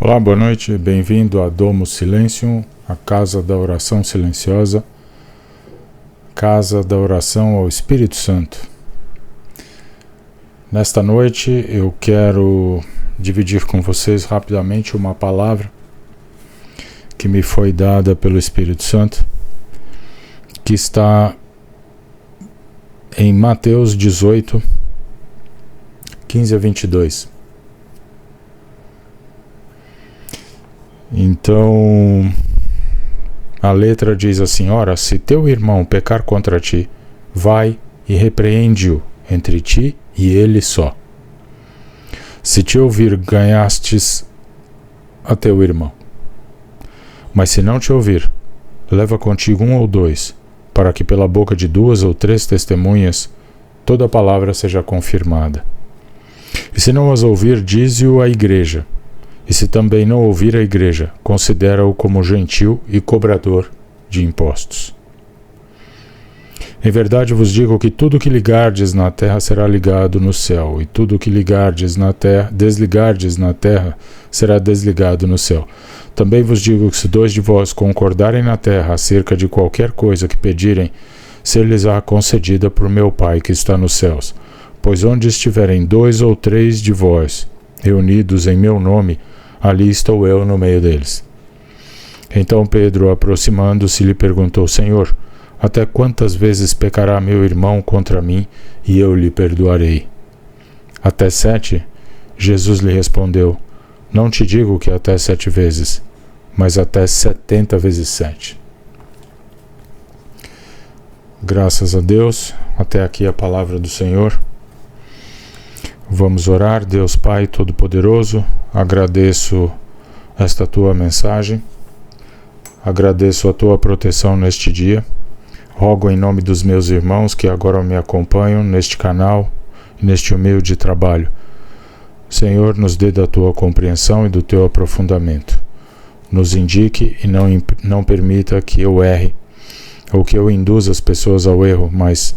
Olá, boa noite, bem-vindo a Domus Silentium, a Casa da Oração Silenciosa, Casa da Oração ao Espírito Santo. Nesta noite eu quero dividir com vocês rapidamente uma palavra que me foi dada pelo Espírito Santo, que está em Mateus 18, 15 a 22. Então, a letra diz assim: ora, se teu irmão pecar contra ti, vai e repreende-o entre ti e ele só. Se te ouvir, ganhastes a teu irmão. Mas se não te ouvir, leva contigo 1 ou 2, para que pela boca de 2 ou 3 testemunhas toda a palavra seja confirmada. E se não as ouvir, dize-o à igreja. E se também não ouvir a igreja, considera-o como gentil e cobrador de impostos. Em verdade vos digo que tudo que ligardes na terra será ligado no céu, e tudo que ligardes na terra, desligardes na terra, será desligado no céu. Também vos digo que se 2 de vós concordarem na terra acerca de qualquer coisa que pedirem, ser-lhes-á concedida por meu Pai que está nos céus. Pois onde estiverem 2 ou 3 de vós reunidos em meu nome, ali estou eu no meio deles. Então Pedro, aproximando-se, lhe perguntou: Senhor, até quantas vezes pecará meu irmão contra mim e eu lhe perdoarei? Até 7? Jesus lhe respondeu: não te digo que até 7 vezes, mas até 70 vezes 7. Graças a Deus, até aqui a palavra do Senhor. Vamos orar. Deus Pai Todo-Poderoso, agradeço esta tua mensagem, agradeço a tua proteção neste dia. Rogo em nome dos meus irmãos que agora me acompanham neste canal, neste humilde trabalho. Senhor, nos dê da tua compreensão e do teu aprofundamento. Nos indique e não permita que eu erre, ou que eu induza as pessoas ao erro, mas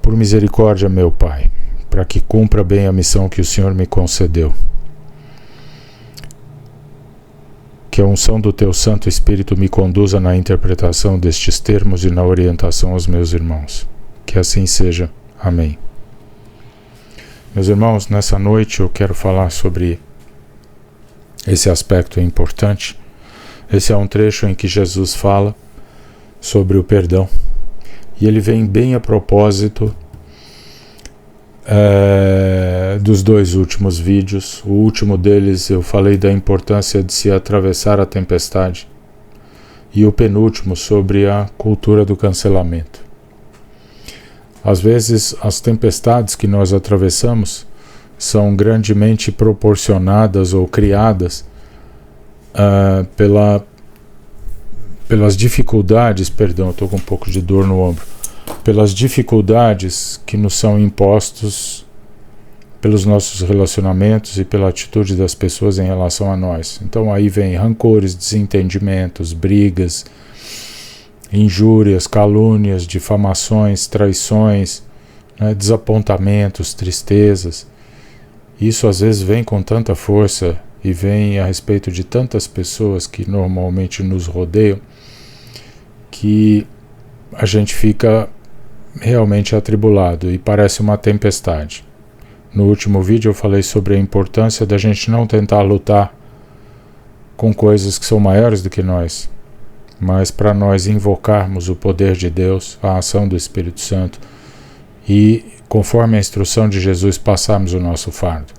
por misericórdia, meu Pai, para que cumpra bem a missão que o Senhor me concedeu. Que a unção do teu Santo Espírito me conduza na interpretação destes termos e na orientação aos meus irmãos. Que assim seja. Amém. Meus irmãos, nessa noite eu quero falar sobre esse aspecto importante. Esse é um trecho em que Jesus fala sobre o perdão. E ele vem bem a propósito dos 2 últimos vídeos. O último deles eu falei da importância de se atravessar a tempestade, e o penúltimo sobre a cultura do cancelamento. Às vezes as tempestades que nós atravessamos são grandemente proporcionadas ou criadas pelas dificuldades, perdão, estou com um pouco de dor no ombro, pelas dificuldades que nos são impostos pelos nossos relacionamentos e pela atitude das pessoas em relação a nós. Então aí vem rancores, desentendimentos, brigas, injúrias, calúnias, difamações, traições, desapontamentos, tristezas. Isso às vezes vem com tanta força e vem a respeito de tantas pessoas que normalmente nos rodeiam, que a gente fica realmente atribulado e parece uma tempestade. No último vídeo eu falei sobre a importância da gente não tentar lutar com coisas que são maiores do que nós, mas para nós invocarmos o poder de Deus, a ação do Espírito Santo, e conforme a instrução de Jesus passarmos o nosso fardo.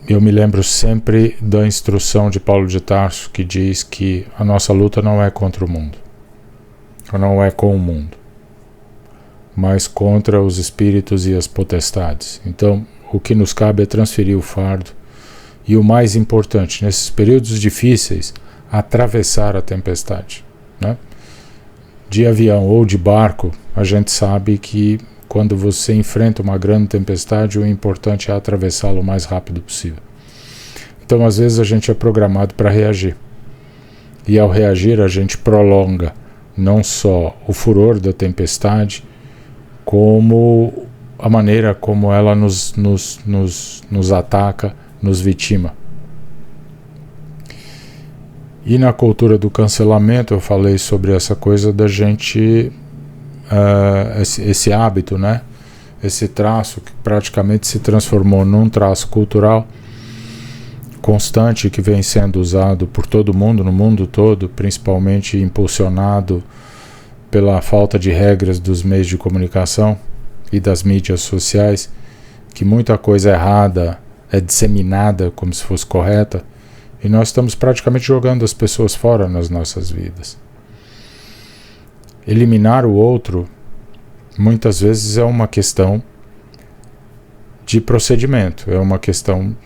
Eu me lembro sempre da instrução de Paulo de Tarso, que diz que a nossa luta não é contra o mundo, não é com o mundo, mas contra os espíritos e as potestades. Então, o que nos cabe é transferir o fardo e, o mais importante, nesses períodos difíceis, atravessar a tempestade, De avião ou de barco, a gente sabe que quando você enfrenta uma grande tempestade, o importante é atravessá-lo o mais rápido possível. Então, às vezes, a gente é programado para reagir. E ao reagir, a gente prolonga não só o furor da tempestade, como a maneira como ela nos ataca, nos vitima. E na cultura do cancelamento eu falei sobre essa coisa da gente, esse hábito, né? Esse traço que praticamente se transformou num traço cultural constante que vem sendo usado por todo mundo, no mundo todo, principalmente impulsionado pela falta de regras dos meios de comunicação e das mídias sociais, que muita coisa errada é disseminada como se fosse correta, e nós estamos praticamente jogando as pessoas fora nas nossas vidas. Eliminar o outro muitas vezes é uma questão de procedimento, é uma questão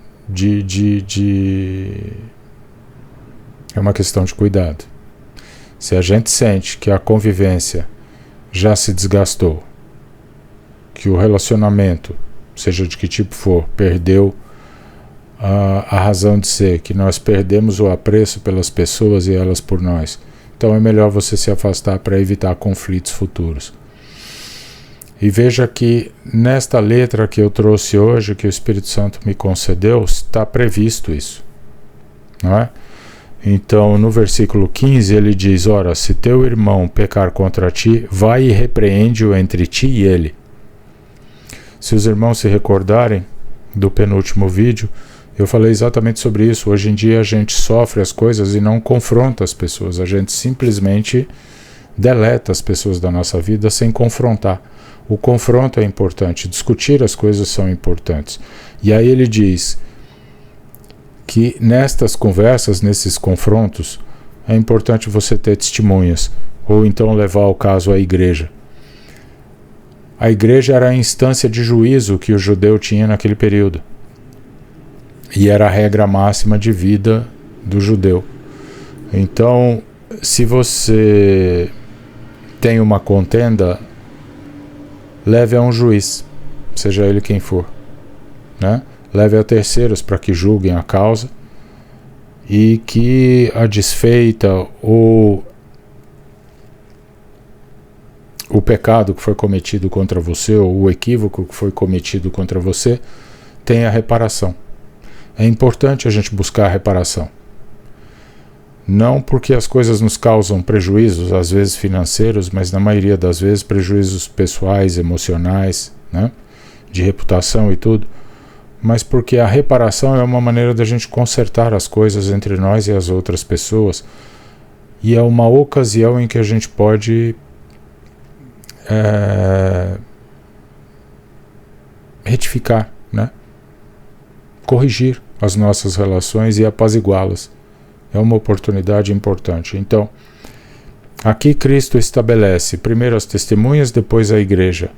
é uma questão de cuidado. Se a gente sente que a convivência já se desgastou, que o relacionamento, seja de que tipo for, perdeu a razão de ser, que nós perdemos o apreço pelas pessoas e elas por nós, então é melhor você se afastar para evitar conflitos futuros. E veja que nesta letra que eu trouxe hoje, que o Espírito Santo me concedeu, está previsto isso, não é? Então, no versículo 15, ele diz: ora, se teu irmão pecar contra ti, vai e repreende-o entre ti e ele. Se os irmãos se recordarem do penúltimo vídeo, eu falei exatamente sobre isso. Hoje em dia a gente sofre as coisas e não confronta as pessoas. A gente simplesmente deleta as pessoas da nossa vida sem confrontar. O confronto é importante, discutir as coisas são importantes. E aí ele diz que nestas conversas, nesses confrontos, é importante você ter testemunhas, ou então levar o caso à igreja. A igreja era a instância de juízo que o judeu tinha naquele período. E era a regra máxima de vida do judeu. Então, se você tem uma contenda, leve a um juiz, seja ele quem for, né? Leve a terceiros para que julguem a causa e que a desfeita ou o pecado que foi cometido contra você ou o equívoco que foi cometido contra você tenha reparação. É importante a gente buscar a reparação. Não porque as coisas nos causam prejuízos, às vezes financeiros, mas na maioria das vezes prejuízos pessoais, emocionais, né? De reputação e tudo, mas porque a reparação é uma maneira da gente consertar as coisas entre nós e as outras pessoas, e é uma ocasião em que a gente pode retificar, né? Corrigir as nossas relações e apaziguá-las. É uma oportunidade importante. Então, aqui Cristo estabelece primeiro as testemunhas, depois a igreja.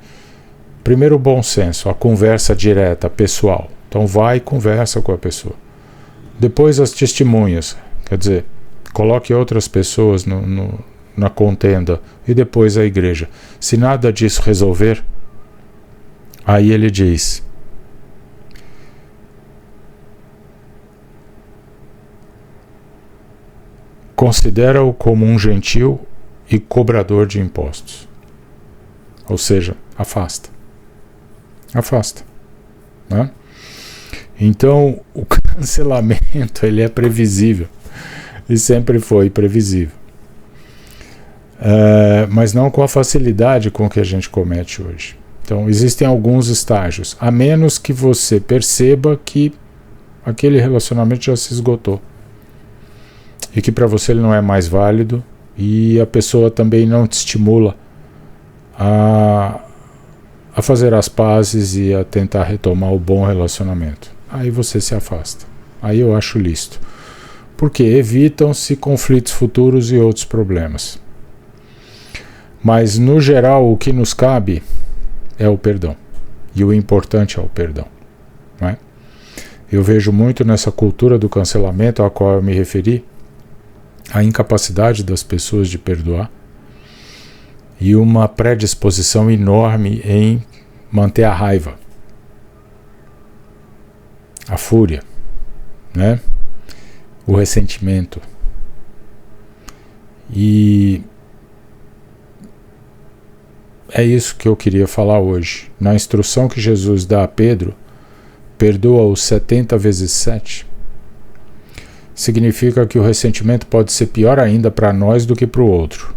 Primeiro o bom senso, a conversa direta, pessoal. Então vai e conversa com a pessoa. Depois as testemunhas, quer dizer, coloque outras pessoas na contenda. E depois a igreja. Se nada disso resolver, aí ele diz: considera-o como um gentil e cobrador de impostos. Ou seja, afasta. Afasta. Né? Então, o cancelamento ele é previsível. E sempre foi previsível. Mas não com a facilidade com que a gente comete hoje. Então, existem alguns estágios. A menos que você perceba que aquele relacionamento já se esgotou. E que para você ele não é mais válido, e a pessoa também não te estimula a fazer as pazes e a tentar retomar o bom relacionamento. Aí você se afasta. Aí eu acho lícito. Porque evitam-se conflitos futuros e outros problemas. Mas, no geral, o que nos cabe é o perdão. E o importante é o perdão. Não é? Eu vejo muito nessa cultura do cancelamento a qual eu me referi, a incapacidade das pessoas de perdoar e uma predisposição enorme em manter a raiva, a fúria, né? O ressentimento. E é isso que eu queria falar hoje. Na instrução que Jesus dá a Pedro, perdoa-os 70 vezes 7, significa que o ressentimento pode ser pior ainda para nós do que para o outro.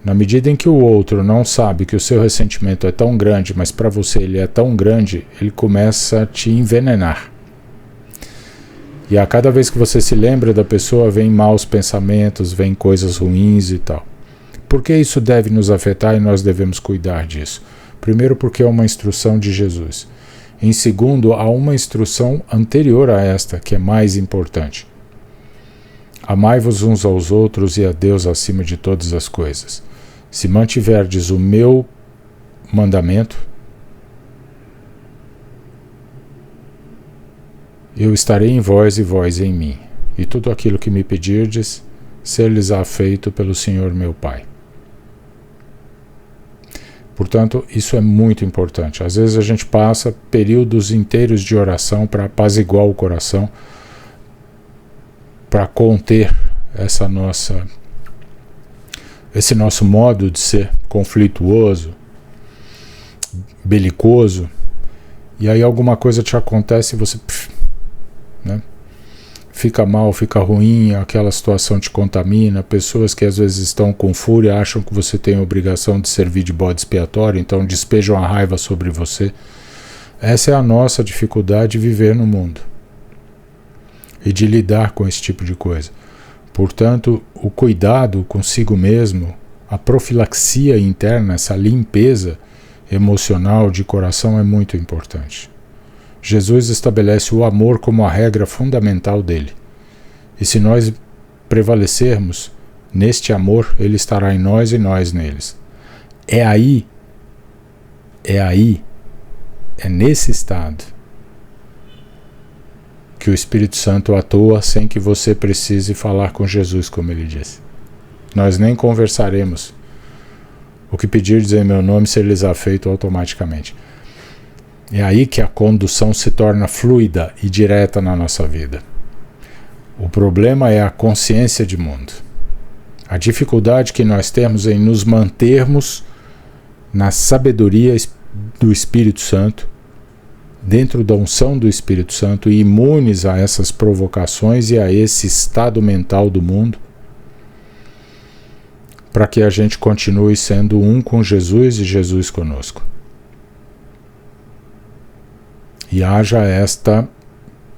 Na medida em que o outro não sabe que o seu ressentimento é tão grande, mas para você ele é tão grande, ele começa a te envenenar. E a cada vez que você se lembra da pessoa, vem maus pensamentos, vem coisas ruins e tal. Por que isso deve nos afetar e nós devemos cuidar disso? Primeiro, porque é uma instrução de Jesus. Em segundo, há uma instrução anterior a esta, que é mais importante. Amai-vos uns aos outros e a Deus acima de todas as coisas. Se mantiverdes o meu mandamento, eu estarei em vós e vós em mim, e tudo aquilo que me pedirdes, ser-lhes-á feito pelo Senhor meu Pai. Portanto, isso é muito importante. Às vezes a gente passa períodos inteiros de oração para apaziguar o coração, para conter esse nosso modo de ser conflituoso, belicoso, e aí alguma coisa te acontece e você fica mal, fica ruim, aquela situação te contamina. Pessoas que às vezes estão com fúria acham que você tem a obrigação de servir de bode expiatório, então despejam a raiva sobre você. Essa é a nossa dificuldade de viver no mundo e de lidar com esse tipo de coisa. Portanto, o cuidado consigo mesmo, a profilaxia interna, essa limpeza emocional de coração é muito importante. Jesus estabelece o amor como a regra fundamental dele. E se nós prevalecermos neste amor, ele estará em nós e nós neles. É nesse estado que o Espírito Santo atua sem que você precise falar com Jesus, como ele disse. Nós nem conversaremos. O que pedirdes em meu nome ser-lhes-á feito automaticamente. É aí que a condução se torna fluida e direta na nossa vida. O problema é a consciência de mundo. A dificuldade que nós temos em nos mantermos na sabedoria do Espírito Santo, dentro da unção do Espírito Santo e imunes a essas provocações e a esse estado mental do mundo, para que a gente continue sendo um com Jesus e Jesus conosco. E haja esta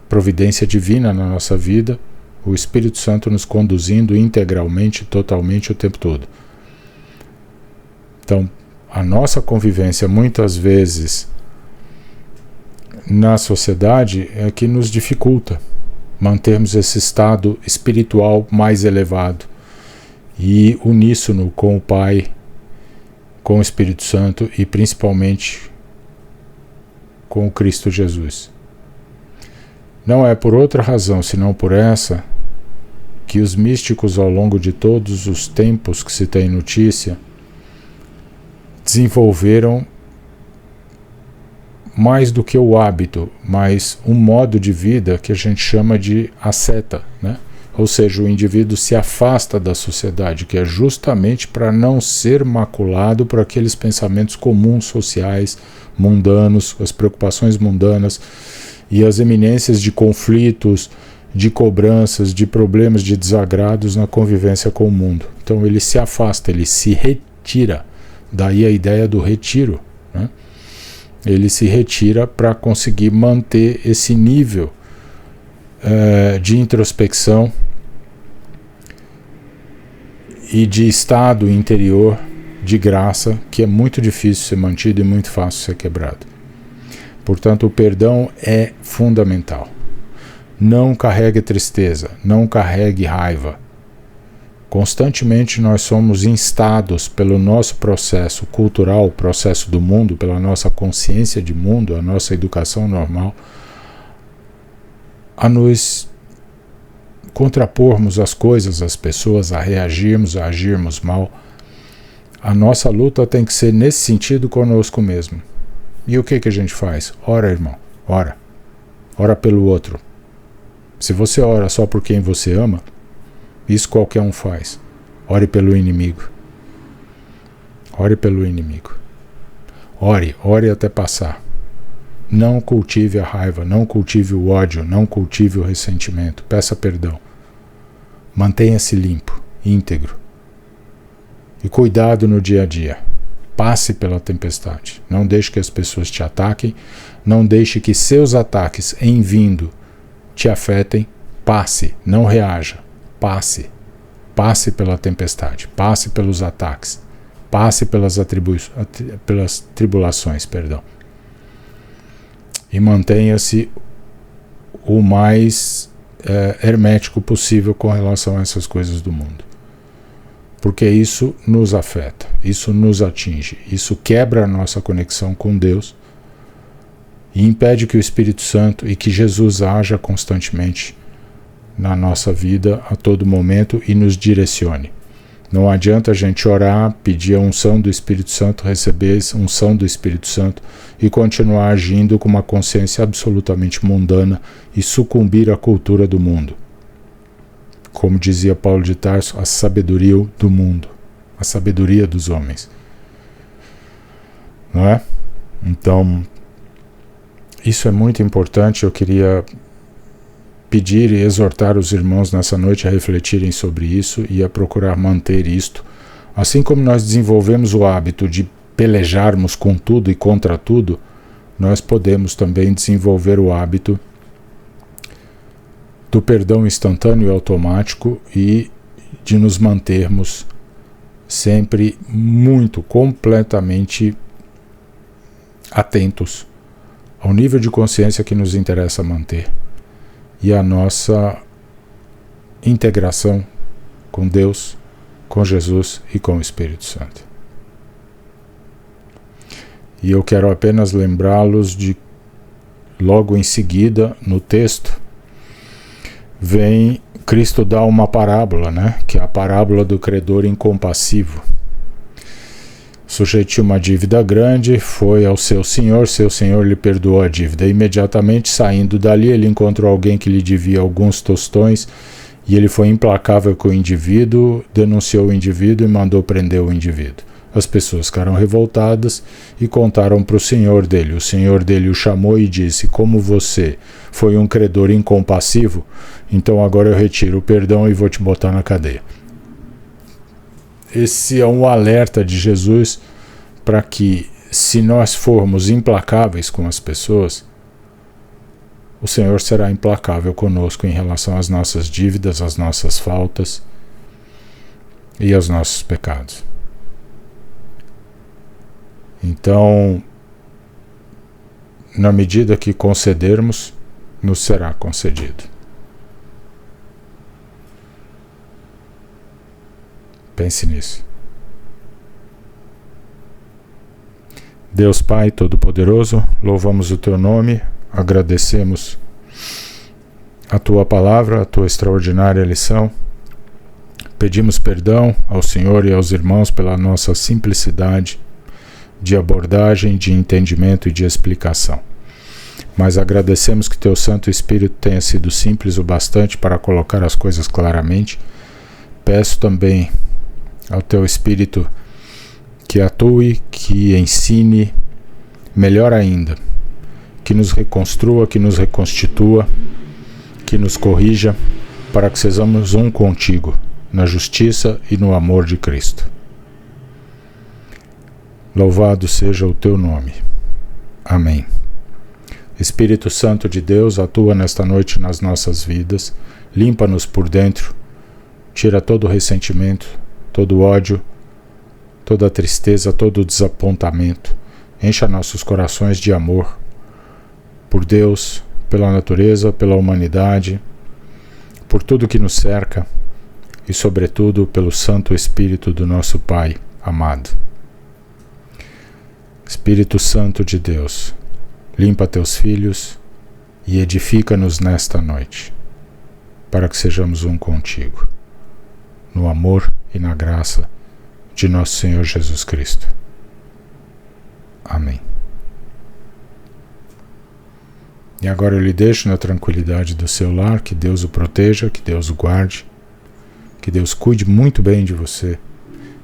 providência divina na nossa vida, o Espírito Santo nos conduzindo integralmente, totalmente o tempo todo. Então, a nossa convivência muitas vezes na sociedade é que nos dificulta mantermos esse estado espiritual mais elevado e uníssono com o Pai, com o Espírito Santo e principalmente com o Cristo Jesus. Não é por outra razão, senão por essa, que os místicos ao longo de todos os tempos que se tem notícia desenvolveram mais do que o hábito, mas um modo de vida que a gente chama de asceta, né? Ou seja, o indivíduo se afasta da sociedade, que é justamente para não ser maculado por aqueles pensamentos comuns sociais, mundanos, as preocupações mundanas e as eminências de conflitos, de cobranças, de problemas, de desagrados na convivência com o mundo. Então ele se afasta, ele se retira. Daí a ideia do retiro, né? Ele se retira para conseguir manter esse nível de introspecção e de estado interior de graça, que é muito difícil ser mantido e muito fácil ser quebrado. Portanto, o perdão é fundamental. Não carregue tristeza, não carregue raiva. Constantemente nós somos instados pelo nosso processo cultural, processo do mundo, pela nossa consciência de mundo, a nossa educação normal, a nos contrapormos as coisas, as pessoas, a reagirmos, a agirmos mal. A nossa luta tem que ser nesse sentido conosco mesmo. E o que a gente faz? Ora, irmão, ora. Ora pelo outro. Se você ora só por quem você ama, isso qualquer um faz. Ore pelo inimigo. Ore pelo inimigo. Ore até passar. Não cultive a raiva, não cultive o ódio, não cultive o ressentimento. Peça perdão. Mantenha-se limpo, íntegro. E cuidado no dia a dia. Passe pela tempestade. Não deixe que as pessoas te ataquem. Não deixe que seus ataques em vindo te afetem. Passe, não reaja. Passe. Passe pela tempestade. Passe pelos ataques. Passe pelas tribulações. E mantenha-se o mais hermético possível com relação a essas coisas do mundo. Porque isso nos afeta, isso nos atinge, isso quebra a nossa conexão com Deus e impede que o Espírito Santo e que Jesus haja constantemente na nossa vida a todo momento e nos direcione. Não adianta a gente orar, pedir a unção do Espírito Santo, receber a unção do Espírito Santo e continuar agindo com uma consciência absolutamente mundana e sucumbir à cultura do mundo. Como dizia Paulo de Tarso, a sabedoria do mundo, a sabedoria dos homens. Não é? Então, isso é muito importante. Eu queria pedir e exortar os irmãos nessa noite a refletirem sobre isso e a procurar manter isto. Assim como nós desenvolvemos o hábito de pelejarmos com tudo e contra tudo, nós podemos também desenvolver o hábito do perdão instantâneo e automático e de nos mantermos sempre completamente atentos ao nível de consciência que nos interessa manter e a nossa integração com Deus, com Jesus e com o Espírito Santo. E eu quero apenas lembrá-los de, logo em seguida, no texto, vem Cristo dar uma parábola, né? Que é a parábola do credor incompassivo. O sujeito tinha uma dívida grande, foi ao seu senhor lhe perdoou a dívida. Imediatamente, saindo dali, ele encontrou alguém que lhe devia alguns tostões e ele foi implacável com o indivíduo, denunciou o indivíduo e mandou prender o indivíduo. As pessoas ficaram revoltadas e contaram para o senhor dele. O senhor dele o chamou e disse: como você foi um credor incompassivo, então agora eu retiro o perdão e vou te botar na cadeia. Esse é um alerta de Jesus para que, se nós formos implacáveis com as pessoas, o Senhor será implacável conosco em relação às nossas dívidas, às nossas faltas e aos nossos pecados. Então, na medida que concedermos, nos será concedido. Pense nisso. Deus Pai Todo-Poderoso, louvamos o Teu nome, agradecemos a Tua palavra, a Tua extraordinária lição. Pedimos perdão ao Senhor e aos irmãos pela nossa simplicidade de abordagem, de entendimento e de explicação. Mas agradecemos que Teu Santo Espírito tenha sido simples o bastante para colocar as coisas claramente. Peço também ao Teu Espírito que atue, que ensine, melhor ainda, que nos reconstrua, que nos reconstitua, que nos corrija, para que sejamos um contigo, na justiça e no amor de Cristo. Louvado seja o Teu nome. Amém. Espírito Santo de Deus, atua nesta noite nas nossas vidas, limpa-nos por dentro, tira todo o ressentimento, todo o ódio, toda a tristeza, todo o desapontamento, encha nossos corações de amor por Deus, pela natureza, pela humanidade, por tudo que nos cerca e, sobretudo, pelo Santo Espírito do nosso Pai amado. Espírito Santo de Deus, limpa Teus filhos e edifica-nos nesta noite, para que sejamos um contigo, no amor e na graça de nosso Senhor Jesus Cristo. Amém. E agora eu lhe deixo na tranquilidade do seu lar, que Deus o proteja, que Deus o guarde, que Deus cuide muito bem de você,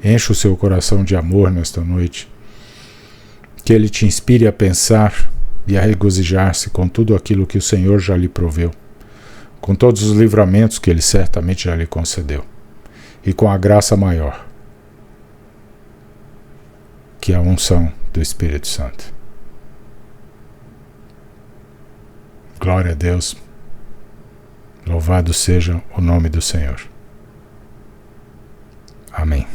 encha o seu coração de amor nesta noite, Que Ele te inspire a pensar e a regozijar-se com tudo aquilo que o Senhor já lhe proveu, com todos os livramentos que Ele certamente já lhe concedeu, e com a graça maior, que é a unção do Espírito Santo. Glória a Deus. Louvado seja o nome do Senhor. Amém.